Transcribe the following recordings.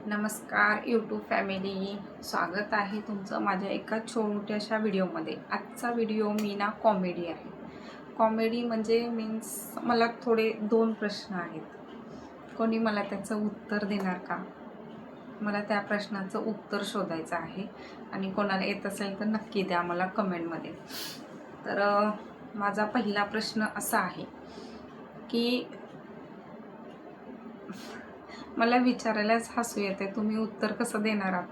नमस्कार YouTube family, स्वागत आहे तुमचं माझ्या एका छोट्याशा व्हिडिओमध्ये। आजचा व्हिडिओ मी ना कॉमेडी आहे। कॉमेडी म्हणजे मीन्स मला थोडे 2 प्रश्न आहेत, कोणी मला त्याचं उत्तर देणार का? मला त्या प्रश्नाचं उत्तर शोधायचं आहे आणि कोणाला येत असेल तर नक्की द्या मला कमेंटमध्ये। तर माझा पहिला प्रश्न असा आहे की मला विचारायलाच हसू येते, तुम्ही उत्तर कसं देणार आहात?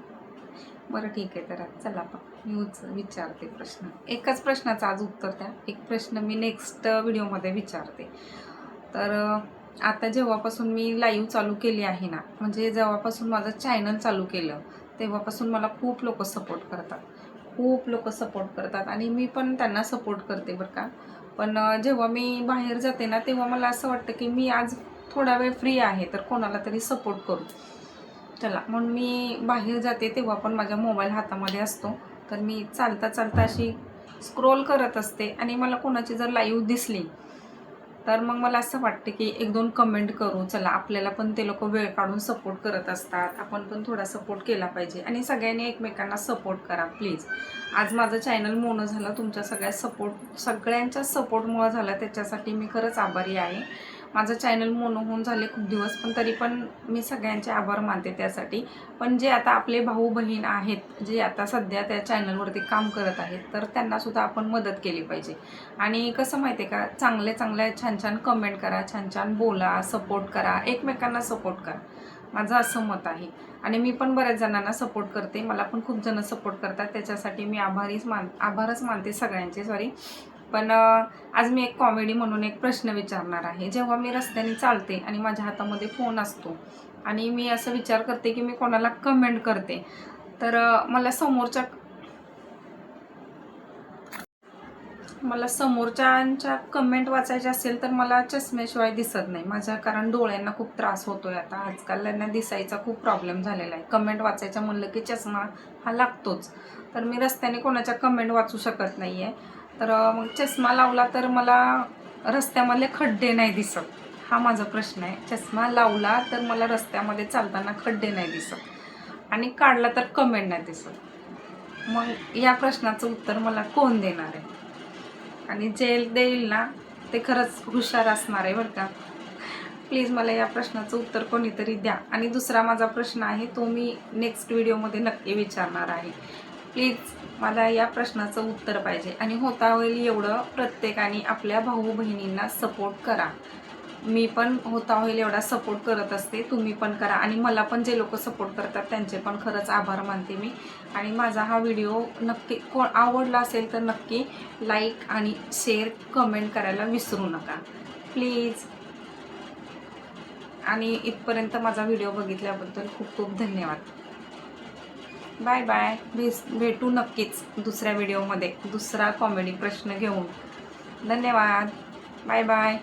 बरं ठीक आहे, तर चला मी विचारते प्रश्न। एकच प्रश्नाचं आज उत्तर द्या, एक प्रश्न मी नेक्स्ट व्हिडिओमध्ये विचारते। तर आता जेव्हापासून मी लाईव्ह चालू केली आहे ना, म्हणजे जेव्हापासून माझं चॅनल चालू केलं तेव्हापासून मला खूप लोक सपोर्ट करतात आणि मी पण त्यांना सपोर्ट करते बरं का। पण जेव्हा मी बाहेर जाते ना तेव्हा मला असं वाटतं की मी आज थोडा वेळ फ्री आहे तर कोणाला तरी सपोर्ट करू चला, म्हणून मी बाहेर जाते तेव्हा पण माझा मोबाईल हातामध्ये असतो। तर मी चालता अशी स्क्रोल करत असते आणि मला कोणाची जर लाईव्ह दिसली तर मग मला असं वाटतं की 1-2 कमेंट करू। चला, आपल्याला पण ते लोक वेळ काढून सपोर्ट करत असतात, आपण पण थोडा सपोर्ट केला पाहिजे आणि सगळ्यांनी एकमेकांना सपोर्ट करा प्लीज। आज माझं चॅनल मोनो झालं तुमच्या सगळ्यांच्या सपोर्टमुळे झालं, त्याच्यासाठी मी खरंच आभारी आहे। माझं चॅनल मोनो होऊन झाले खूप दिवस, पण तरी पण मी सगळ्यांचे आभार मानते त्यासाठी। पण जे आता आपले भाऊ बहीण आहेत, जे आता सध्या त्या चॅनलवरती काम करत आहेत, तर त्यांनासुद्धा आपण मदत केली पाहिजे। आणि कसं माहिती आहे का, चांगल्या छान कमेंट करा, छान बोला, सपोर्ट करा, एकमेकांना सपोर्ट करा, माझं असं मत आहे। आणि मी पण बऱ्याच जणांना सपोर्ट करते, मला पण खूप जण सपोर्ट करतात, त्याच्यासाठी मी आभारच मानते सगळ्यांचे, सॉरी। पण आज मी एक कॉमेडी म्हणून एक प्रश्न विचारणार आहे। जेव्हा मी रस्त्याने चालते आणि माझ्या हातामध्ये फोन असतो आणि मी असं विचार करते की मी कोणाला कमेंट करते, तर मला समोरच्यांच्या कमेंट वाचायच्या असेल तर मला चष्म्याशिवाय दिसत नाही माझ्या, कारण डोळ्यांना खूप त्रास होतोय आता आजकाल, त्यांना दिसायचा खूप प्रॉब्लेम झालेला आहे। कमेंट वाचायचं म्हणलं की चष्मा हा लागतोच, तर मी रस्त्याने कोणाच्या कमेंट वाचू शकत नाही आहे। तर मग चष्मा लावला तर मला रस्त्यामधले खड्डे नाही दिसत, हा माझा प्रश्न आहे। चष्मा लावला तर मला रस्त्यामध्ये चालताना खड्डे नाही दिसत आणि काढला तर कमेंट नाही दिसत। मग या प्रश्नाचं उत्तर मला कोण देणार आहे? आणि जे देईल ना ते खरंच हुशार असणार आहे बरं का। प्लीज मला या प्रश्नाचं उत्तर कोणीतरी द्या। आणि दुसरा माझा प्रश्न आहे तो मी नेक्स्ट व्हिडिओमध्ये नक्की विचारणार आहे। प्लीज मला या प्रश्नाचं उत्तर पाहिजे आणि होता होईल एवढं प्रत्येकाने आपल्या भाऊ बहिणींना सपोर्ट करा। मी पण होता होईल एवढा सपोर्ट करत असते, तुम्ही पण करा। आणि मला पण जे लोक सपोर्ट करतात त्यांचे पण खरंच आभार मानते मी। आणि माझा हा व्हिडिओ नक्की आवडला असेल तर नक्की लाईक आणि शेअर कमेंट करायला विसरू नका प्लीज। आणि इथपर्यंत माझा व्हिडिओ बघितल्याबद्दल खूप खूप धन्यवाद। बाय बाय, भेटू नक्कीच दुसऱ्या व्हिडिओमध्ये दुसरा कॉमेडी प्रश्न घेऊन। धन्यवाद, बाय बाय।